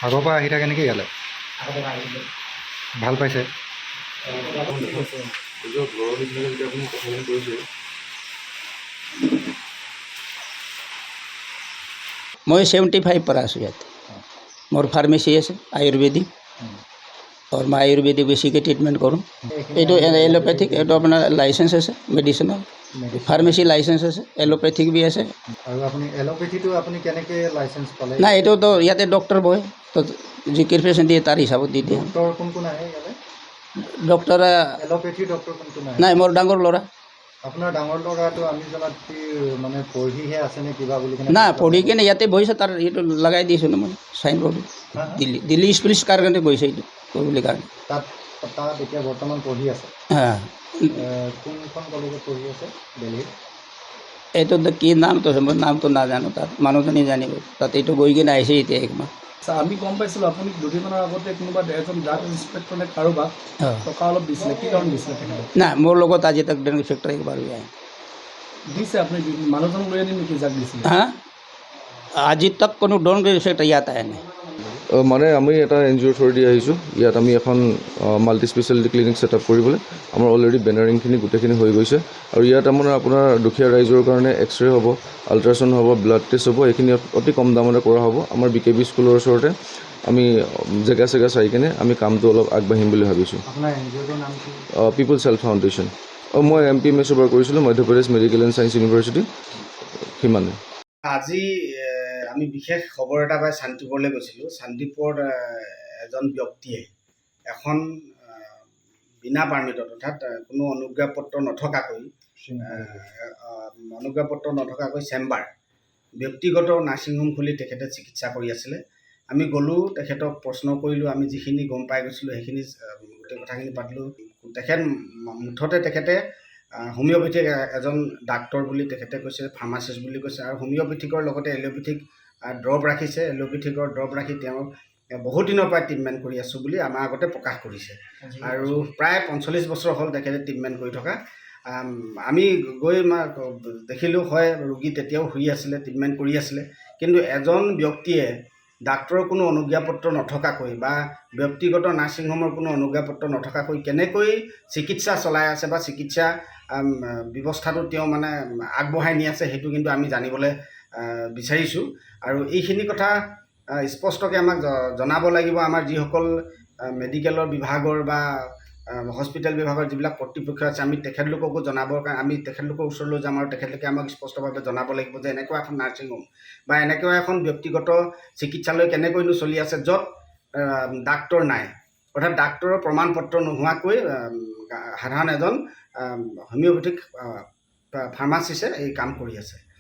আগৰ পৰা আহি থাকে নেকি ইয়ালৈ? ভাল পাইছে? मैं 75 पर आसो यात मोर फार्मेसी है आयुर्वेदिक और मैं आयुर्वेदिक बेसिक ट्रिटमेंट करूँ ये एलोपैथिक ये अपना लाइसेंस है मेडिसिन फार्मेसी लाइसेंस है एलोपैथिक भी है ना ये तो इते डॉक्टर बहे तो जी प्रेजेंट दिए तार हिसाब दी दिए डॉक्टर ना मोर डांगर लड़ा আপোনাৰ ডাঙৰ ল'ৰাটো আমি জনাত মানে পঢ়িহে আছে নে কিবা বুলি না পঢ়ি কিনে ইয়াতে বহিছে তাৰ এইটো লগাই দিছোঁ ন মই চাইন বৰ্ড দিল্লী স্কুলিছ কাৰ কাৰণে বহিছে এইটো বুলি কাৰণে তাত এতিয়া বৰ্তমান পঢ়ি আছে কোনখন কলেজত পঢ়ি আছে দিল্লীত এইটো কি নামটো মই নামটো নাজানো তাৰ মানুহজনী জানিব তাত এইটো গৈ কিনে আহিছে এতিয়া একমাহ আমি গম পাইছিলোঁ আপুনি দুদিনমানৰ আগতে কোনোবা এজন ড্ৰাগ ইনস্পেক্টৰে কাৰোবাক টকা অলপ দিছিলে কি কাৰণ দিছিলে না মোৰ লগত আজি তাক ড্ৰাগ ইনস্পেক্টৰ একবাৰ দিছে আপুনি মানুহজনক লৈ আনি নেকি যাক দিছিলে হা আজি তক কোনো ড্ৰাগ ইনস্পেক্টৰ ইয়াত আহে নাই মানে আমি এটা NGOৰ থ্ৰু দি আহিছোঁ ইয়াত আমি এখন মাল্টি স্পেচিয়েলিটি ক্লিনিক ছেটআপ কৰিবলৈ আমাৰ অলৰেডি বেনাৰিংখিনি গোটেইখিনি হৈ গৈছে আৰু ইয়াত আপোনাৰ দুখীয়া ৰাইজৰ কাৰণে এক্সৰে হ'ব আল্ট্ৰাচাউণ্ড হ'ব ব্লাড টেষ্ট হ'ব এইখিনি অতি কম দামতে কৰা হ'ব আমাৰ BKB স্কুলৰ ওচৰতে আমি জেগা চাই কিনে আমি কামটো অলপ আগবাঢ়িম বুলি ভাবিছোঁ আপোনাৰ NGOৰ নাম কি পিপলছ হেল্থ ফাউণ্ডেশ্যন মই MPMSৰ পৰা কৰিছিলোঁ Madhya Pradesh medical and science university সিমানে আজি আমি বিশেষ খবৰ এটা পাই শান্তিপুৰলৈ গৈছিলোঁ শান্তিপুৰত এজন ব্যক্তিয়ে এখন বিনা পাৰ্মিটত অৰ্থাৎ কোনো অনুজ্ঞাপত্ৰ নথকাকৈ চেম্বাৰ ব্যক্তিগত নাৰ্ছিং হোম খুলি তেখেতে চিকিৎসা কৰি আছিলে আমি গ'লোঁ তেখেতক প্ৰশ্ন কৰিলোঁ আমি যিখিনি গম পাই গৈছিলোঁ সেইখিনি গোটেই কথাখিনি পাতিলোঁ মুঠতে তেখেতে হোমিঅ'পেথিক এজন ডাক্তৰ বুলি তেখেতে কৈছে ফাৰ্মাচিষ্ট বুলি কৈছে আৰু হোমিঅ'পেথিকৰ লগতে এলোপেথিক ড্ৰপ ৰাখিছে এলোপেথিকৰ ড্ৰপ ৰাখি তেওঁ বহুত দিনৰ পৰা ট্ৰিটমেণ্ট কৰি আছোঁ বুলি আমাৰ আগতে প্ৰকাশ কৰিছে আৰু প্ৰায় 45 বছৰ হ'ল তেখেতে ট্ৰিটমেণ্ট কৰি থকা আমি গৈ দেখিলোঁ হয় ৰোগী তেতিয়াও শুই আছিলে ট্ৰিটমেণ্ট কৰি আছিলে কিন্তু এজন ব্যক্তিয়ে ডাক্তৰৰ কোনো অনুজ্ঞাপত্ৰ নথকাকৈ বা ব্যক্তিগত নাৰ্ছিং হোমৰ কোনো অনুজ্ঞাপত্ৰ নথকাকৈ কেনেকৈ চিকিৎসা চলাই আছে বা চিকিৎসা ব্যৱস্থাটো তেওঁ মানে আগবঢ়াই নি আছে সেইটো কিন্তু আমি জানিবলৈ বিচাৰিছোঁ আৰু এইখিনি কথা স্পষ্টকৈ আমাক জনাব লাগিব আমাৰ যিসকল মেডিকেলৰ বিভাগৰ বা হস্পিটেল বিভাগৰ যিবিলাক কৰ্তৃপক্ষ আছে আমি তেখেতলোককো জনাবৰ কাৰণে আমি তেখেতলোকৰ ওচৰলৈ যাম আৰু তেখেতলোকে আমাক স্পষ্টভাৱে জনাব লাগিব যে এনেকুৱা এখন নাৰ্ছিং হোম বা এনেকুৱা এখন ব্যক্তিগত চিকিৎসালয় কেনেকৈনো চলি আছে য'ত ডাক্তৰ নাই অৰ্থাৎ ডাক্তৰৰ প্ৰমাণ পত্ৰ নোহোৱাকৈ সাধাৰণ এজন হোমিঅ'পেথিক ফাৰ্মাচিষ্টে এই কাম কৰি আছে